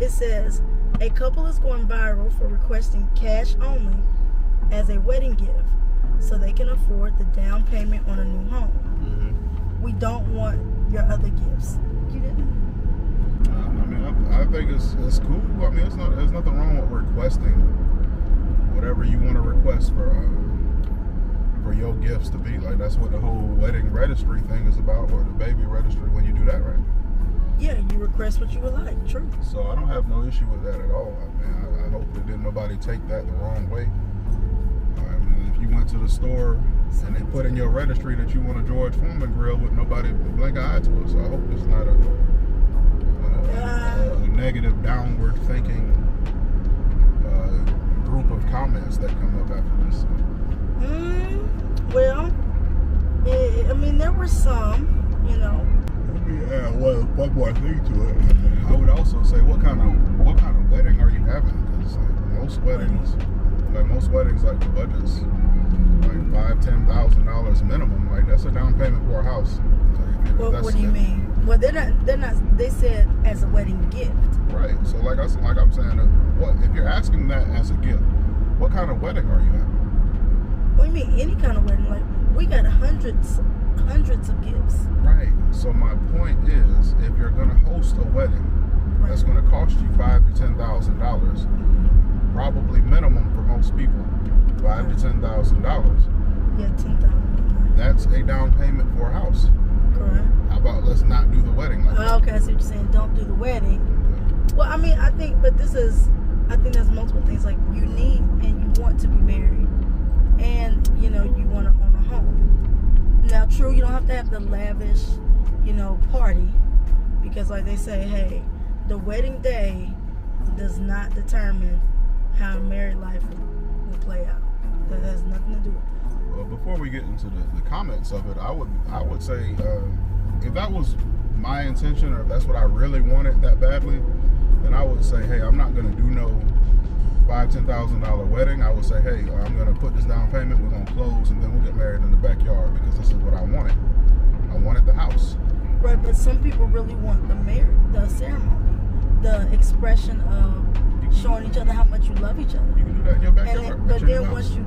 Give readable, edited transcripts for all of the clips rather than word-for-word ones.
it says, a couple is going viral for requesting cash only as a wedding gift so they can afford the down payment on a new home. Mm-hmm. We don't want your other gifts. You didn't? I mean, I think it's cool. I mean, there's nothing wrong with requesting whatever you want to request for your gifts to be. Like, that's what the whole wedding registry thing is about, or the baby registry when you do that, right? Yeah, you request what you would like. True. So I don't have no issue with that at all. I mean, I hope that didn't nobody take that the wrong way. I mean, if you went to the store and they put in your registry that you want a George Foreman grill with nobody blink an eye to it, so I hope it's not a negative, downward thinking group of comments that come up after this. Well, I mean, there were some, you know. Yeah, well, one more thing to it. I would also say, what kind of wedding are you having? Because most weddings, like the budget's like $5,000-$10,000 minimum. Like, that's a down payment for a house. Like, what do you mean? Well, they're not. They said as a wedding gift. Right. So like I'm saying, what if you're asking that as a gift? What kind of wedding are you having? What do you mean? Any kind of wedding? Like, we got hundreds of gifts. Right. So my point is, if you're gonna host a wedding, that's gonna cost you $5,000 to $10,000, probably minimum for most people, $5,000 to $10,000. Yeah, $10,000. That's a down payment for a house. Correct. How about let's not do the wedding like that? Okay, I see what you're saying. Don't do the wedding. Well, I mean, I think there's multiple things. Like, you need and you want to be married, and you know, you want to own a home. Now, true, you don't have to have the lavish, you know, party, because like they say, hey, the wedding day does not determine how married life will play out. That has nothing to do with it. Well, before we get into the comments of it, I would say if that was my intention, or if that's what I really wanted that badly, then I would say, hey, I'm not going to do no $5,000-$10,000 wedding. I would say, hey, I'm going to put this down payment, we're going to close, and then we'll get married in the backyard, because this is what I wanted. I wanted the house. Right, but some people really want the ceremony, the expression of showing each other how much you love each other. You can do that in your backyard. But then once you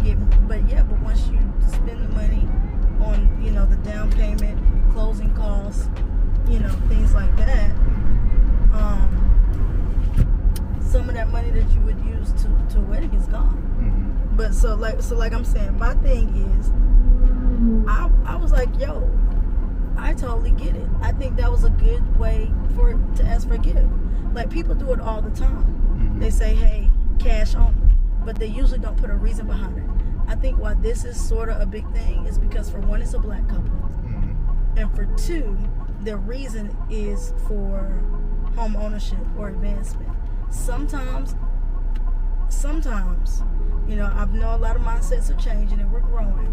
spend the money on, you know, the down payment, the closing costs, you know, things like that, some of that money that you would use to a wedding is gone. Mm-hmm. But so like I'm saying, my thing is, I was like, yo, I totally get it. I think that was a good way to ask for a gift. Like, people do it all the time. Mm-hmm. They say, hey, cash only, but they usually don't put a reason behind it. I think why this is sort of a big thing is because, for one, it's a black couple, and for two, the reason is for home ownership or advancement. Sometimes, you know, I know a lot of mindsets are changing and we're growing.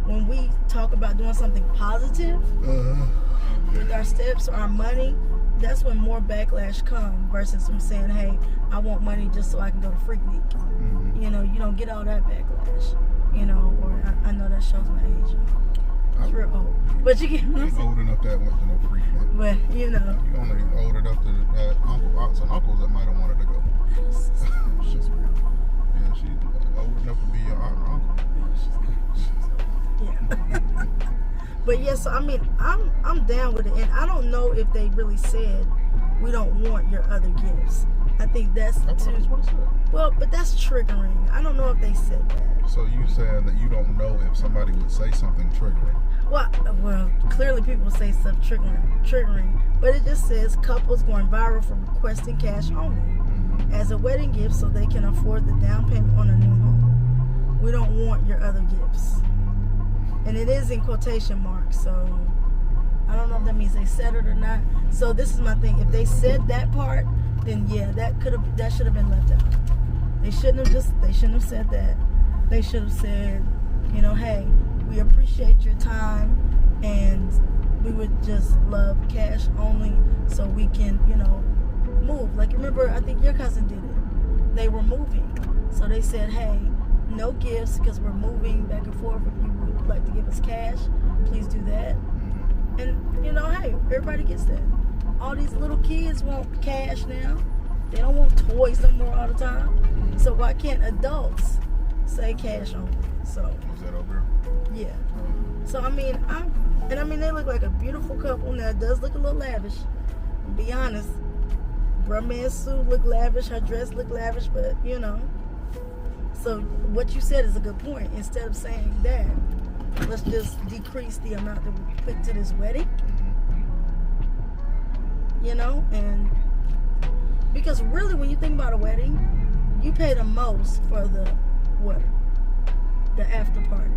When we talk about doing something positive with our steps or our money, that's when more backlash comes versus from saying, hey, I want money just so I can go to Freaknik. Mm-hmm. You know, you don't get all that backlash. You know, or I know that shows my age. It's real old. But you get what I'm saying? Old enough to have went to no Freaknik. But, you know. You're only old enough to have aunts and uncles that might have wanted to go. She's real. Yeah, she's old enough to be your aunt or uncle. Yeah. But yeah, so I mean, I'm down with it, and I don't know if they really said we don't want your other gifts. I think that's too. Well, but that's triggering. I don't know if they said that. So you saying that you don't know if somebody would say something triggering? Well, clearly people say stuff triggering, but it just says couples going viral for requesting cash only as a wedding gift so they can afford the down payment on a new home. We don't want your other gifts. And it is in quotation marks, so I don't know if that means they said it or not. So this is my thing. If they said that part, then yeah, that should have been left out. They shouldn't have said that. They should have said, you know, hey, we appreciate your time and we would just love cash only so we can, you know, move. Like, remember, I think your cousin did it. They were moving. So they said, hey, no gifts because we're moving back and forth. If you would like to give us cash, please do that. And, you know, hey, everybody gets that. All these little kids want cash now. They don't want boys no more all the time. So why can't adults say cash only? So Was that over? yeah. So I mean, they look like a beautiful couple. Now it does look a little lavish. To be honest, Brahman's suit look lavish, her dress look lavish, but you know. So what you said is a good point. Instead of saying that, let's just decrease the amount that we put to this wedding. You know, and because really, when you think about a wedding, you pay the most for the after party.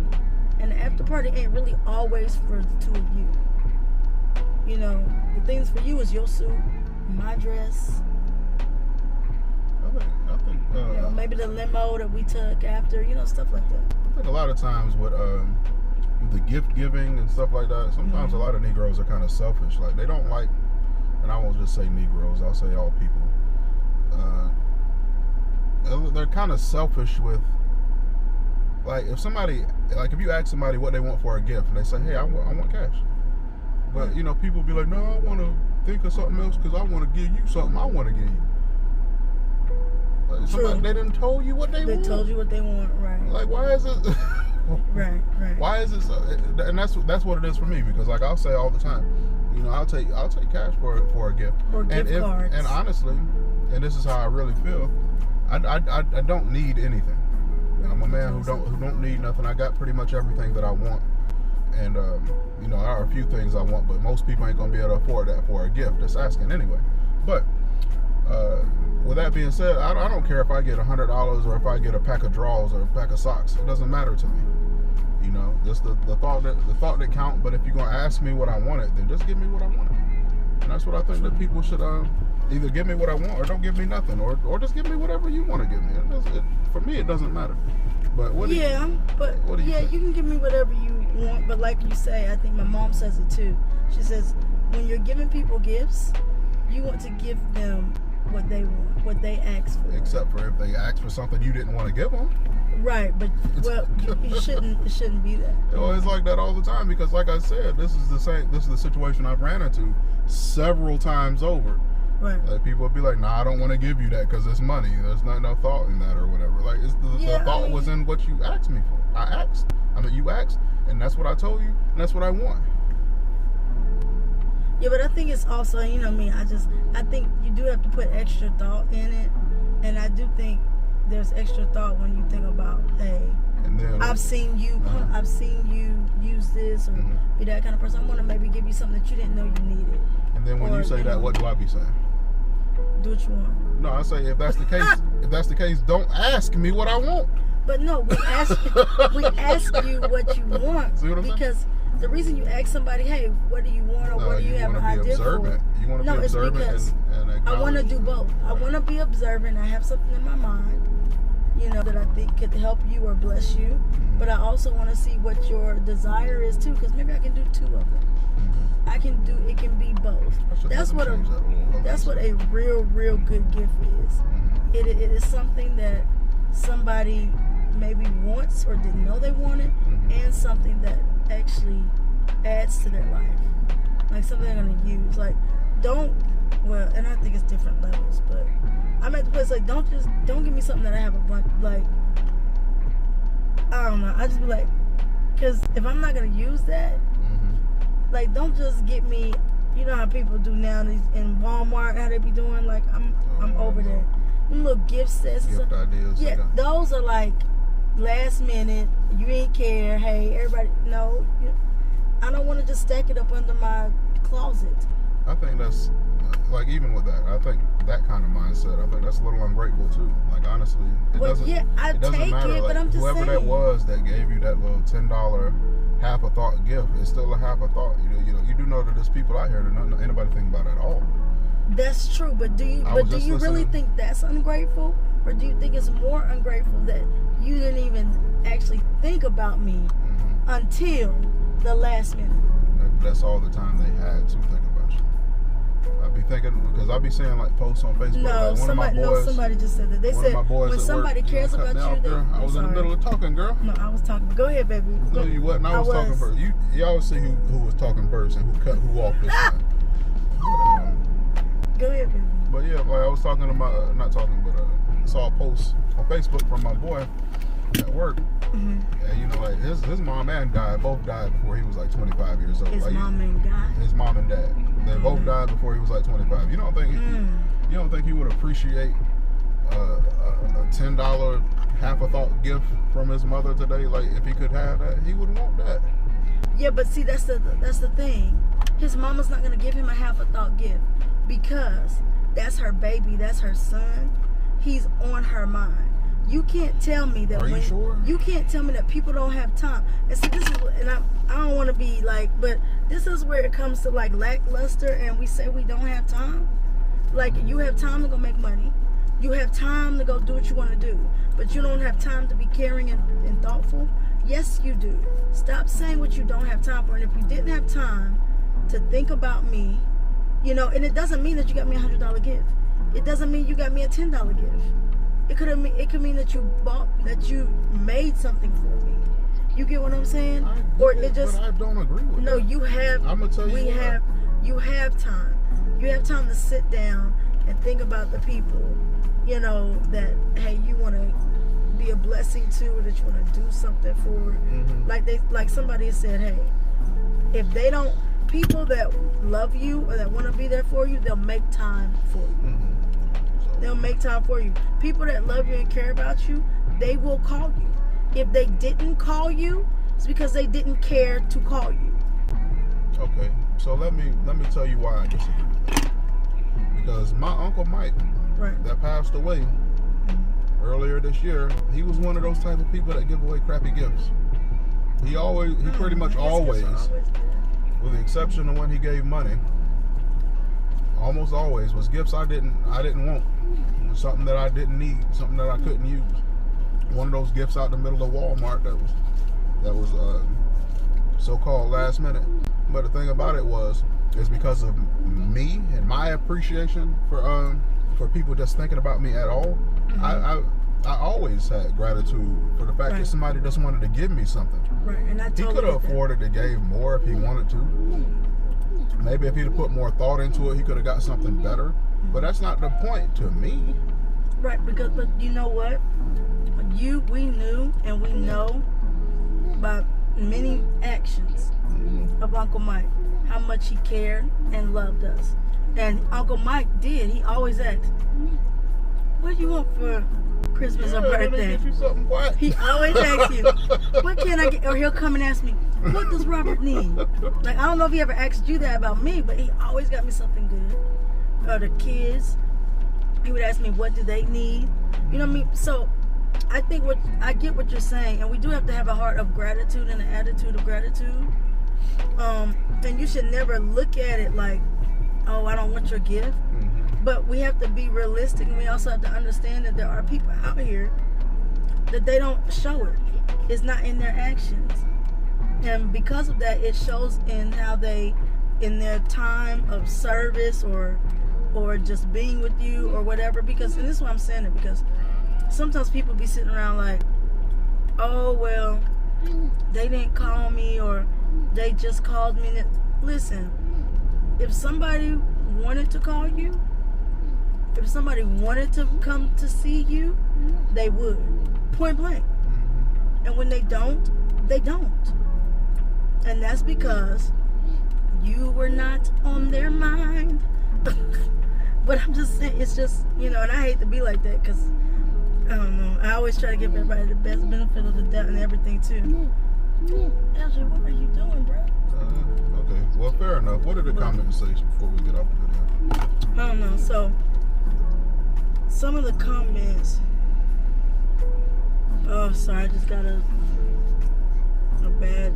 And the after party ain't really always for the two of you. You know, the things for you is your suit, my dress. I think You know, maybe the limo that we took after, you know, stuff like that. I think a lot of times with the gift giving and stuff like that, sometimes a lot of Negroes are kind of selfish. Like they don't like, and I won't just say Negroes, I'll say all people. They're kind of selfish with, like if you ask somebody what they want for a gift and they say, hey, I want cash. But you know, people be like, no, I want to think of something else because I want to give you something I want to give you. Like, they didn't told you what they want. They told you what they want, right? Like, why is it? Right. Why is it? And that's what it is for me, because like I'll say all the time, you know, I'll take cash for a gift. Or gift cards. And honestly, and this is how I really feel, I don't need anything. I'm a man who don't need nothing. I got pretty much everything that I want. And you know, there are a few things I want, but most people ain't gonna be able to afford that for a gift. That's asking anyway. But with that being said, I don't care if I get $100 or if I get a pack of drawers or a pack of socks. It doesn't matter to me. You know, just the thought that count. But if you're gonna ask me what I wanted, then just give me what I wanted. And that's what I think that people should either give me what I want or don't give me nothing, or just give me whatever you want to give me. For me, it doesn't matter. But what do you think? You can give me whatever you want. But like you say, I think my mom says it too. She says when you're giving people gifts, you want to give them what they want, what they ask for. Except for if they ask for something you didn't want to give them. Right, but it shouldn't be that. Well, it's like that all the time, because like I said, this is the situation I've ran into several times over. Right. Like people would be like, nah, I don't want to give you that because it's money. There's no thought in that or whatever. Like the thought was in what you asked me for. You asked, and that's what I told you, and that's what I want. Yeah, but I think it's also, you know me, I think you do have to put extra thought in it. And I do think there's extra thought when you think about, hey, and then, I've seen you use this or be that kind of person. I want to maybe give you something that you didn't know you needed. And then when you say that, what do I be saying? Do what you want. No, I say if that's the case, don't ask me what I want. But no, we ask you what you want. See what I'm because saying? The reason you ask somebody, hey, what do you want, or what do you have an idea for? You want to be observant and acknowledge. I want to do both. I want to be observant. I have something in my mind, you know, that I think could help you or bless you. But I also want to see what your desire is too, because maybe I can do two of them. It can be both. That's what a real good gift is. It is something that somebody maybe wants or didn't know they wanted, and something that actually adds to their life, like something they're gonna use. Like, and I think it's different levels, but I'm at the place like, don't give me something that I have a bunch, like, I don't know, I just be like, because if I'm not gonna use that, like, don't just get me, you know how people do now in Walmart, how they be doing, like, I'm over there. Them little gift sets, gift ideas. Yeah, those are like last minute. You ain't care. Hey, everybody, no. I don't want to just stack it up under my closet. I think that's like, even with that, I think that kind of mindset, I think that's a little ungrateful too. Like, honestly, it doesn't matter. It, like, but I'm just whoever saying. that was that gave you that little $10 half a thought gift, it's still a half a thought. You do know that there's people out here that don't anybody think about at all. That's true, but do you really think that's ungrateful, or do you think it's more ungrateful that you didn't even actually think about me until the last minute? Maybe that's all the time they had to think about you. I be thinking, because I be seeing like posts on Facebook. No, like somebody just said that. They said when somebody cares about you, I was in the middle of talking, girl. No, I was talking. Go ahead, baby. No, you wasn't. I was talking first. You always see who was talking first and who off this time. Go ahead, baby. But yeah, like I was talking to my, not talking, but saw a post on Facebook from my boy at work. Mm-hmm. Yeah, you know, like his mom and dad both died before he was like 25 years old. His like, mom and dad. His mom and dad. They both died before he was like 25. You don't think he would appreciate a $10 half a thought gift from his mother today? Like if he could have that, he would want that. Yeah, but see, that's the thing. His mama's not gonna give him a half a thought gift because that's her baby, that's her son. He's on her mind. You can't tell me that. Are you sure? You can't tell me that people don't have time. And see, this is, and I don't want to be like, but this is where it comes to like lackluster, and we say we don't have time. Like you have time to go make money, you have time to go do what you want to do, but you don't have time to be caring and thoughtful. Yes, you do. Stop saying what you don't have time for. And if you didn't have time to think about me, you know, and it doesn't mean that you got me $100 gift. It doesn't mean you got me a $10 gift. It could mean that you made something for me. You get what I'm saying? But I don't agree with that. No, you have. I'm gonna tell you. You have time. You have time to sit down and think about the people, you know, that hey, you want to be a blessing to, or that you want to do something for. Mm-hmm. Like somebody said, hey, if they don't, people that love you or that want to be there for you, they'll make time for you. Mm-hmm. They'll make time for you. People that love you and care about you, they will call you. If they didn't call you, it's because they didn't care to call you. Okay, so let me tell you why I disagree with that. Because my Uncle Mike, that passed away earlier this year, he was one of those type of people that give away crappy gifts. He pretty much always, with the exception of when he gave money, almost always was gifts I didn't want. It was something that I didn't need, something that I couldn't use. One of those gifts out in the middle of Walmart that was so-called last minute. But the thing about it is because of me and my appreciation for people just thinking about me at all. I always had gratitude for the fact that somebody just wanted to give me something. Right, and I totally he could have afforded to gave more if he wanted to. Maybe if he'd have put more thought into it, he could have got something better. But that's not the point to me. Right, but you know what? We knew and we know by many actions of Uncle Mike how much he cared and loved us. And Uncle Mike did. He always asked, what do you want for Christmas or birthday? Get you something quiet. He always asks you, what can I get? Or he'll come and ask me, what does Robert need? Like, I don't know if he ever asked you that about me, but he always got me something good. Or the kids, he would ask me, what do they need? You know what I mean? So I think I get what you're saying, and we do have to have a heart of gratitude and an attitude of gratitude. And you should never look at it like, oh, I don't want your gift. But we have to be realistic, and we also have to understand that there are people out here that they don't show it. It's not in their actions. And because of that, it shows in how they, in their time of service or just being with you or whatever. Because, and this is why I'm saying it, because sometimes people be sitting around like, oh, well, they didn't call me or they just called me. Listen, if somebody wanted to call you, if somebody wanted to come to see you, they would. Point blank. And when they don't, they don't. And that's because you were not on their mind. But I'm just saying, it's just, you know, and I hate to be like that because, I don't know, I always try to give everybody the best benefit of the doubt and everything too. Ashley, what are you doing, bro? Okay, well, fair enough. What are the comments say before we get off the video? I don't know, so some of the comments. Oh, sorry, I just got a bad,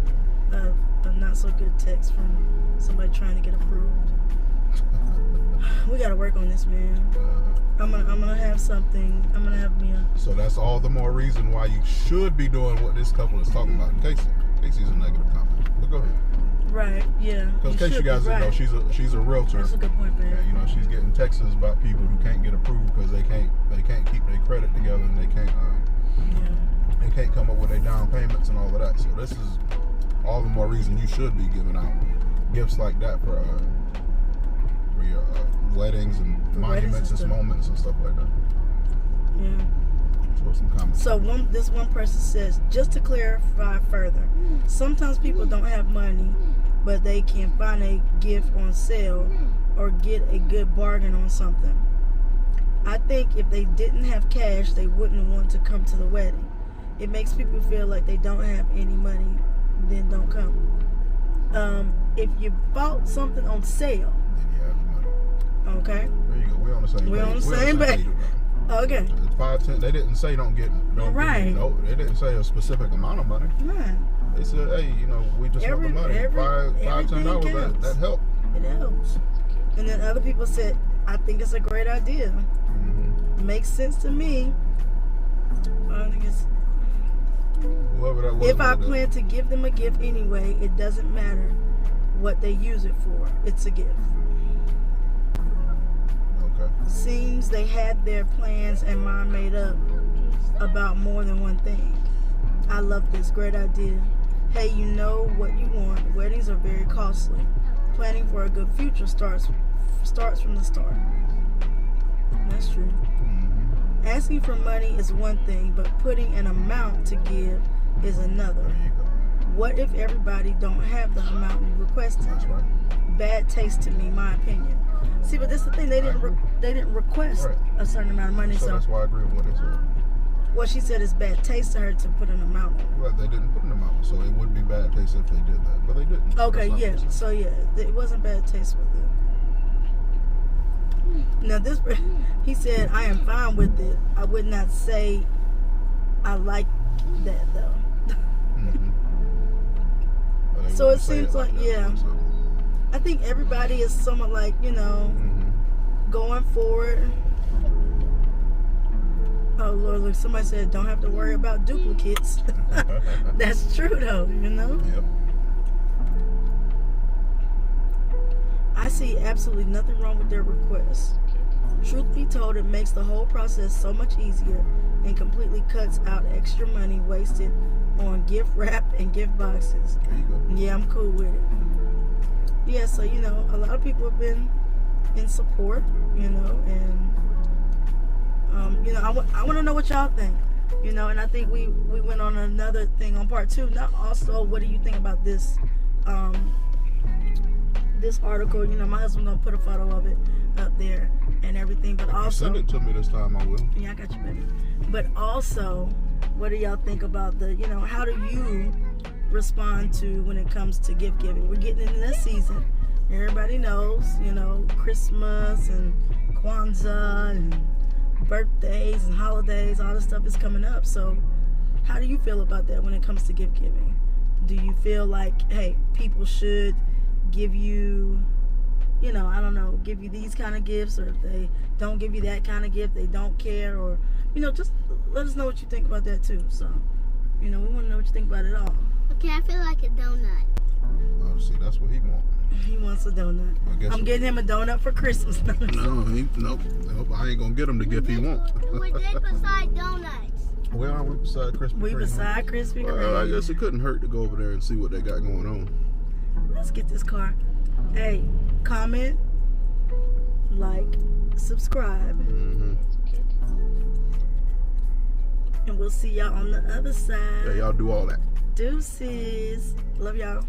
a not so good text from somebody trying to get approved. We gotta work on this, man. I'm gonna have something. I'm gonna have me a. So that's all the more reason why you should be doing what this couple is talking about. Casey's a negative comment, but go ahead. Right, yeah. Because in case you guys didn't know, she's a realtor. That's a good point, man. Yeah, you know, she's getting texts about people who can't get approved because they can't keep their credit together and they can't come up with their down payments and all of that. So this is all the more reason you should be giving out gifts like that for your weddings and monuments and moments and stuff like that. Yeah. comment. So this one person says, just to clarify further, sometimes people don't have money, but they can find a gift on sale or get a good bargain on something. I think if they didn't have cash, they wouldn't want to come to the wedding. It makes people feel like they don't have any money, then don't come. If you bought something on sale, Then you have the money. okay, There you go. We're on the same page. We're on the same page. Okay, It's 5, 10. They didn't say don't get. Right. No, they didn't say a specific amount of money. right. They said, hey, we just want the money. $5, everything $10. counts. That helped. It helps. And then other people said, I think it's a great idea. Mm-hmm. Makes sense to me. I think it's, Whoever that was. if I plan to give them a gift anyway, it doesn't matter what they use it for. It's a gift. Okay. Seems they had their plans and mind made up about more than one thing. I love this. Great idea. Hey, you know what you want. Weddings are very costly. Planning for a good future starts from the start. That's true. Mm-hmm. Asking for money is one thing, but putting an amount to give is another. There you go. What if everybody don't have the amount you requested? That's right. Bad taste to me, my opinion. See, but this is the thing. They didn't request Right. a certain amount of money. So that's why I agree with what they said. What she said is bad taste to her to put an amount on it. Well, they didn't put an amount, so it would be bad taste if they did that, but they didn't. Okay, That's not yeah. what they said. So yeah, it wasn't bad taste with it. Now this, he said, I am fine with it. I would not say I like that though. Mhm. But they So wouldn't it say seems like, that, yeah. so. I think everybody is somewhat like, Mhm. going forward. Oh Lord, look, somebody said don't have to worry about duplicates. That's true though, Yep. I see absolutely nothing wrong with their request. Truth be told, it makes the whole process so much easier and completely cuts out extra money wasted on gift wrap and gift boxes. There you go. Yeah, I'm cool with it. Yeah, so a lot of people have been in support, and I want to know what y'all think, and I think we went on another thing on part 2. Now, also, what do you think about this this article? My husband's gonna put a photo of it up there and everything, but If you also send it to me this time, I will. yeah, I got you, baby. But also, what do y'all think about the, how do you respond to when it comes to gift giving? We're getting into this season. Everybody knows, Christmas and Kwanzaa and birthdays and holidays, all this stuff is coming up. So how do you feel about that when it comes to gift giving? Do you feel like, hey, people should give you, I don't know, give you these kind of gifts, or if they don't give you that kind of gift, they don't care, or, just let us know what you think about that too. So, we want to know what you think about it all. Okay, I feel like a donut. Oh, see, that's what he wants. He wants a donut. I guess I'm getting him a donut for Christmas. No, nope. I ain't gonna get him the gift he wants. We did beside donuts. We are beside Krispy Kreme. We beside Krispy Kreme. I guess it couldn't hurt to go over there and see what they got going on. Let's get this car. Hey, comment, like, subscribe, Mm-hmm. and we'll see y'all on the other side. Yeah, y'all do all that. Deuces. Love y'all.